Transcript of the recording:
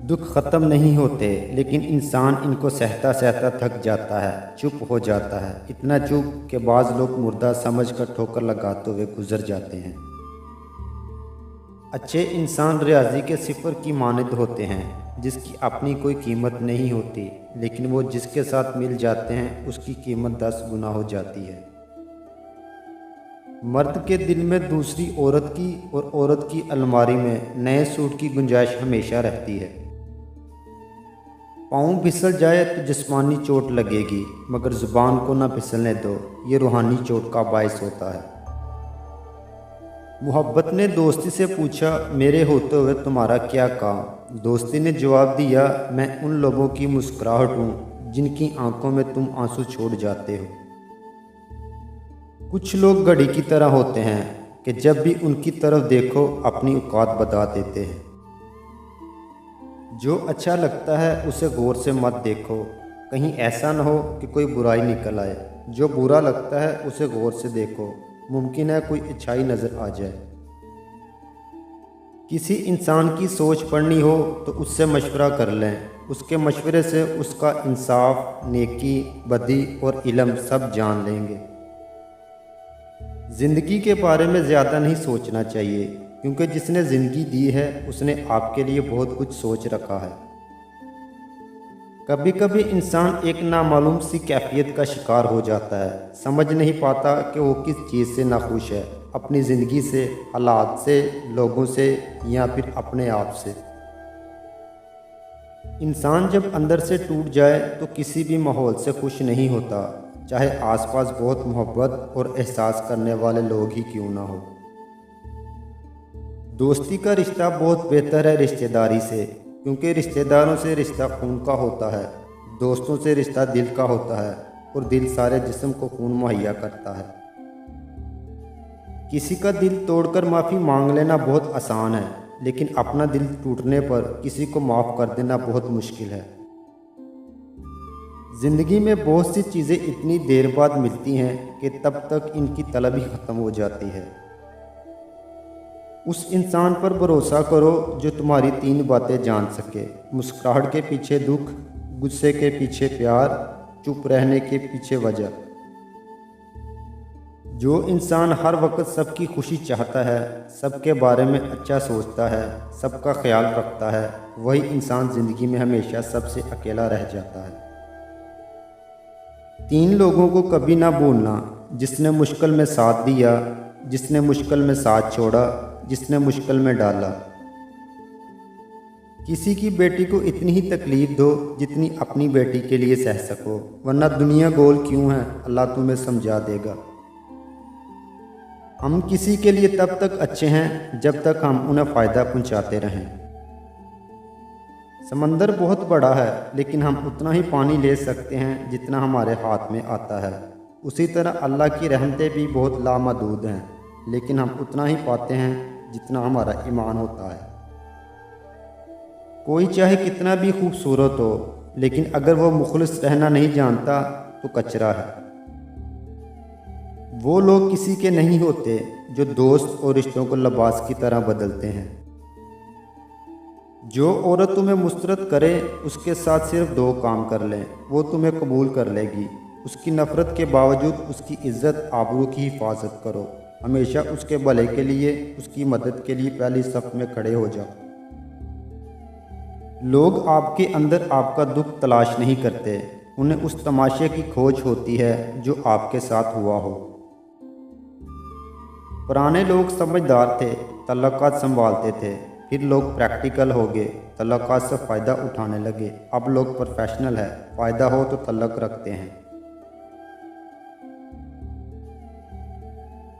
دکھ ختم نہیں ہوتے، لیکن انسان ان کو سہتا سہتا تھک جاتا ہے، چپ ہو جاتا ہے، اتنا چپ کہ بعض لوگ مردہ سمجھ کر ٹھوکر لگاتے ہوئے گزر جاتے ہیں۔ اچھے انسان ریاضی کے صفر کی مانند ہوتے ہیں، جس کی اپنی کوئی قیمت نہیں ہوتی، لیکن وہ جس کے ساتھ مل جاتے ہیں اس کی قیمت 10 گنا ہو جاتی ہے۔ مرد کے دل میں دوسری عورت کی اور عورت کی الماری میں نئے سوٹ کی گنجائش ہمیشہ رہتی ہے۔ پاؤں پھسل جائے تو جسمانی چوٹ لگے گی، مگر زبان کو نہ پھسلنے دو، یہ روحانی چوٹ کا باعث ہوتا ہے۔ محبت نے دوستی سے پوچھا، میرے ہوتے ہوئے تمہارا کیا کام؟ دوستی نے جواب دیا، میں ان لوگوں کی مسکراہٹ ہوں جن کی آنکھوں میں تم آنسو چھوڑ جاتے ہو۔ کچھ لوگ گھڑی کی طرح ہوتے ہیں کہ جب بھی ان کی طرف دیکھو اپنی اوقات بتا دیتے ہیں۔ جو اچھا لگتا ہے اسے غور سے مت دیکھو، کہیں ایسا نہ ہو کہ کوئی برائی نکل آئے۔ جو برا لگتا ہے اسے غور سے دیکھو، ممکن ہے کوئی اچھائی نظر آ جائے۔ کسی انسان کی سوچ پڑھنی ہو تو اس سے مشورہ کر لیں، اس کے مشورے سے اس کا انصاف، نیکی، بدی اور علم سب جان لیں گے۔ زندگی کے بارے میں زیادہ نہیں سوچنا چاہیے، کیونکہ جس نے زندگی دی ہے اس نے آپ کے لیے بہت کچھ سوچ رکھا ہے۔ کبھی کبھی انسان ایک نامعلوم سی کیفیت کا شکار ہو جاتا ہے، سمجھ نہیں پاتا کہ وہ کس چیز سے ناخوش ہے، اپنی زندگی سے، حالات سے، لوگوں سے، یا پھر اپنے آپ سے۔ انسان جب اندر سے ٹوٹ جائے تو کسی بھی ماحول سے خوش نہیں ہوتا، چاہے آس پاس بہت محبت اور احساس کرنے والے لوگ ہی کیوں نہ ہو۔ دوستی کا رشتہ بہت بہتر ہے رشتہ داری سے، کیونکہ رشتہ داروں سے رشتہ خون کا ہوتا ہے، دوستوں سے رشتہ دل کا ہوتا ہے، اور دل سارے جسم کو خون مہیا کرتا ہے۔ کسی کا دل توڑ کر معافی مانگ لینا بہت آسان ہے، لیکن اپنا دل ٹوٹنے پر کسی کو معاف کر دینا بہت مشکل ہے۔ زندگی میں بہت سی چیزیں اتنی دیر بعد ملتی ہیں کہ تب تک ان کی طلب ہی ختم ہو جاتی ہے۔ اس انسان پر بھروسہ کرو جو تمہاری 3 باتیں جان سکے: مسکراہٹ کے پیچھے دکھ، غصے کے پیچھے پیار، چپ رہنے کے پیچھے وجہ۔ جو انسان ہر وقت سب کی خوشی چاہتا ہے، سب کے بارے میں اچھا سوچتا ہے، سب کا خیال رکھتا ہے، وہی انسان زندگی میں ہمیشہ سب سے اکیلا رہ جاتا ہے۔ 3 لوگوں کو کبھی نہ بھولنا: جس نے مشکل میں ساتھ دیا، جس نے مشکل میں ساتھ چھوڑا، جس نے مشکل میں ڈالا۔ کسی کی بیٹی کو اتنی ہی تکلیف دو جتنی اپنی بیٹی کے لیے سہ سکو، ورنہ دنیا گول کیوں ہے، اللہ تمہیں سمجھا دے گا۔ ہم کسی کے لیے تب تک اچھے ہیں جب تک ہم انہیں فائدہ پہنچاتے رہیں۔ سمندر بہت بڑا ہے، لیکن ہم اتنا ہی پانی لے سکتے ہیں جتنا ہمارے ہاتھ میں آتا ہے۔ اسی طرح اللہ کی رحمتیں بھی بہت لامحدود ہیں، لیکن ہم اتنا ہی پاتے ہیں جتنا ہمارا ایمان ہوتا ہے۔ کوئی چاہے کتنا بھی خوبصورت ہو، لیکن اگر وہ مخلص رہنا نہیں جانتا تو کچرا ہے۔ وہ لوگ کسی کے نہیں ہوتے جو دوست اور رشتوں کو لباس کی طرح بدلتے ہیں۔ جو عورت تمہیں مسرت کرے اس کے ساتھ صرف 2 کام کر لیں، وہ تمہیں قبول کر لے گی۔ اس کی نفرت کے باوجود اس کی عزت آبرو کی حفاظت کرو، ہمیشہ اس کے بھلے کے لیے، اس کی مدد کے لیے پہلی صف میں کھڑے ہو جاؤ۔ لوگ آپ کے اندر آپ کا دکھ تلاش نہیں کرتے، انہیں اس تماشے کی کھوج ہوتی ہے جو آپ کے ساتھ ہوا ہو۔ پرانے لوگ سمجھدار تھے، تعلقات سنبھالتے تھے، پھر لوگ پریکٹیکل ہو گئے، تعلقات سے فائدہ اٹھانے لگے۔ اب لوگ پروفیشنل ہے، فائدہ ہو تو تعلق رکھتے ہیں۔